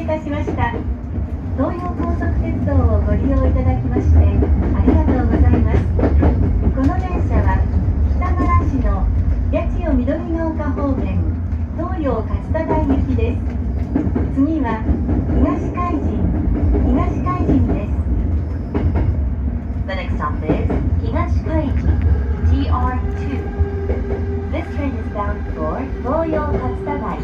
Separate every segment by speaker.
Speaker 1: たしました。東葉高速鉄道をご利用いただきましてありがとうございます。この電車は北原市の八千代緑ヶ丘方面東洋勝田台行きです。次は東海神です。 The next stop is 東海神 TR2. This train is bound for 東洋勝田台。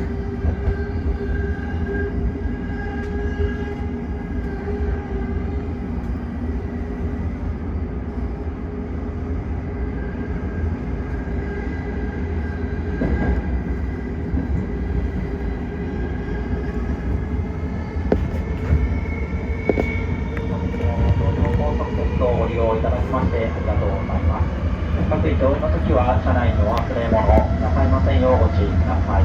Speaker 2: ご利用いただきましてありがとうございます。各駅お降りの時は車内の忘れ物なさいませんようご注意ください。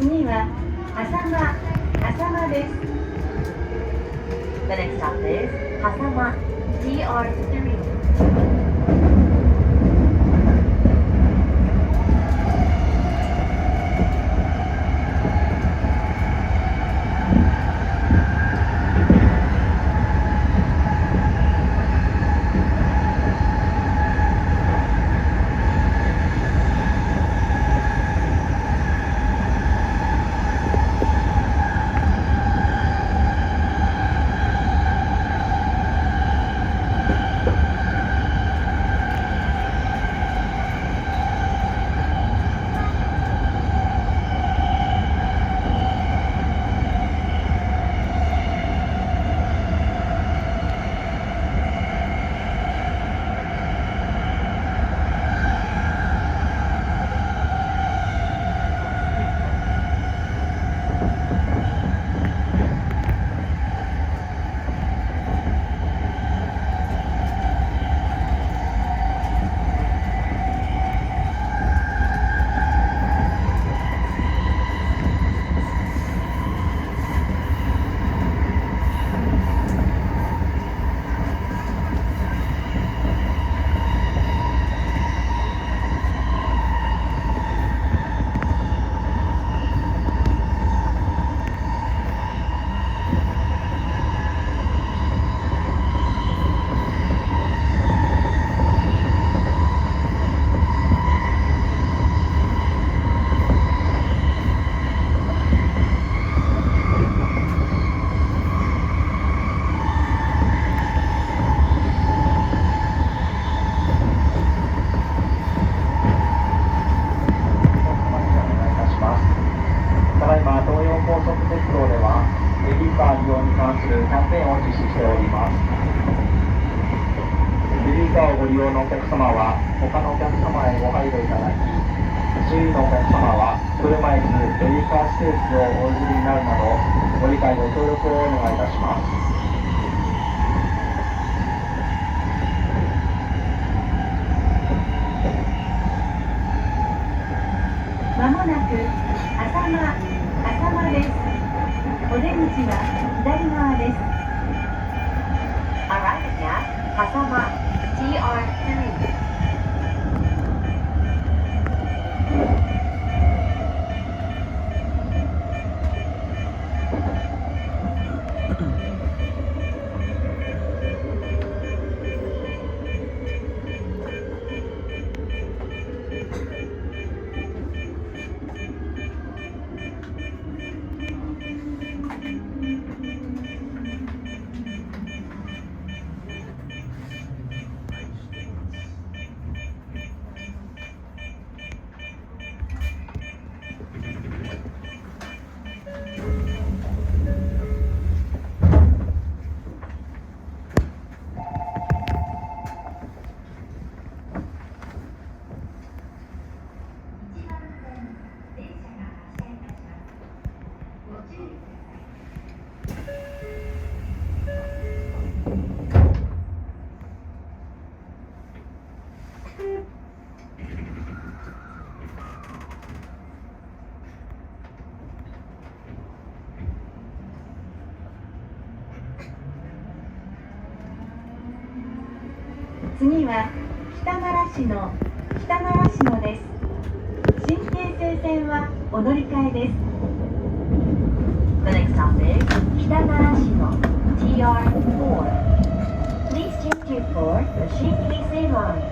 Speaker 1: 次は浅間です。 The next stop is 狭間 TR3.
Speaker 2: を実施しております。ベビーカーをご利用のお客様は他のお客様へご配慮いただき、周囲のお客様は車椅子ベビーカースペースをお譲りになるなどご理解ご協力をお願いいたします。
Speaker 1: まもなく浅間です。お出口は左側です。Arriving at Hasama TR3. 次は北習志野です。新京成線はお乗り換えです。The next stop is 北習志野 TR4. Please change you for the Shinkeisei line.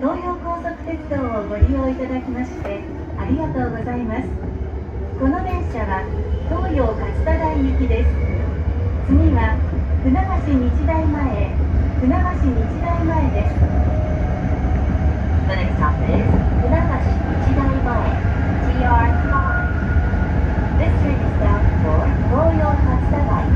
Speaker 1: 東葉高速鉄道をご利用いただきましてありがとうございます。この電車は東洋勝田台行きです。次は船橋日大前です。The next stop is 船橋日大前 TR5. This train is bound for 東洋勝田台。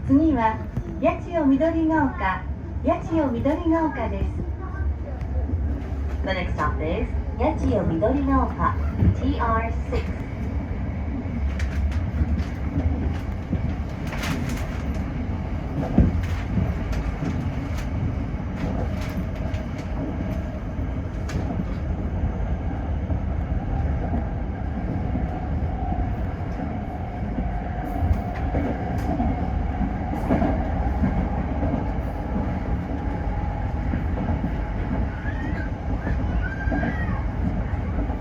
Speaker 1: 次は八千代緑ヶ丘、八千代緑ヶ丘です。The next stop is 八千代緑ヶ丘 TR6。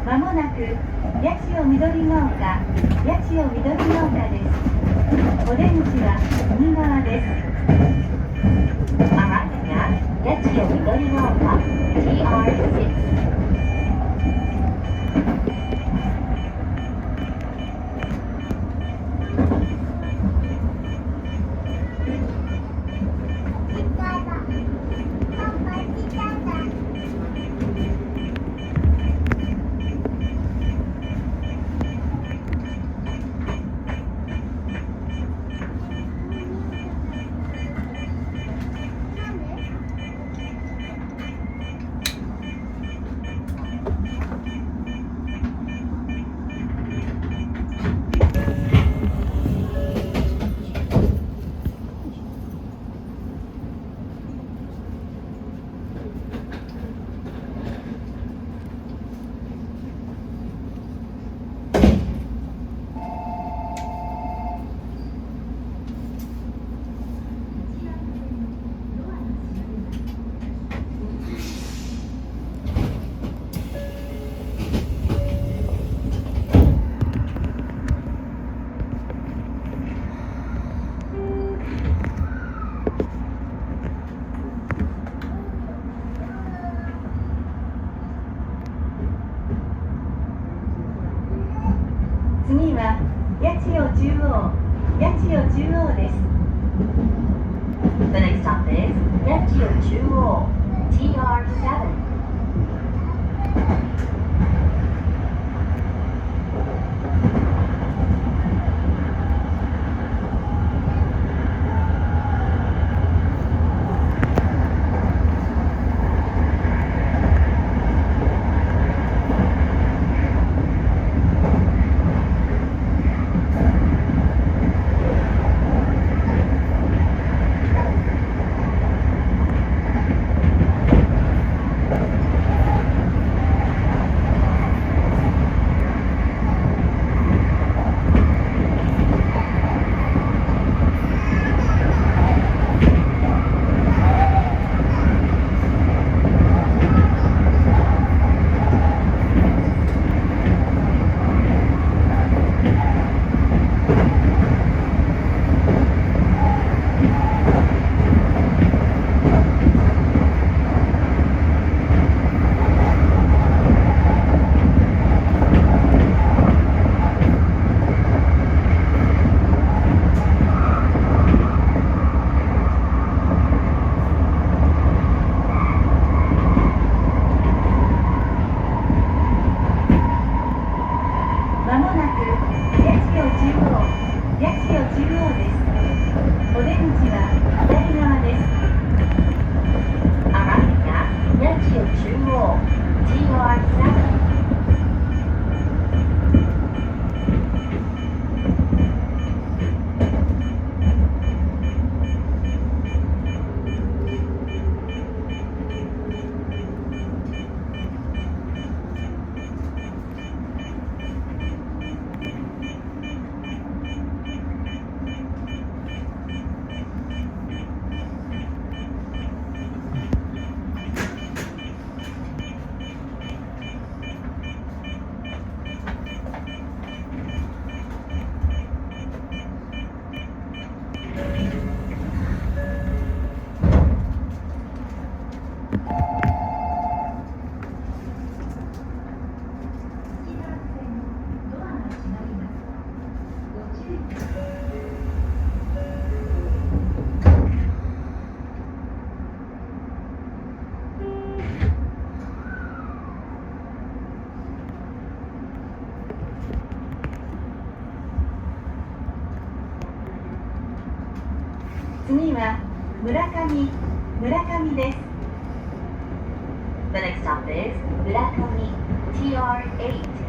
Speaker 1: まもなく八千代緑ヶ丘、八千代緑ヶ丘です。お出口は右側です。Arriving at 八千代緑ヶ丘 TR6。次は八千代中央、八千代中央です。The next stop is 八千代中央 TR7。次は村上です。
Speaker 3: The next stop is Murakami TR8.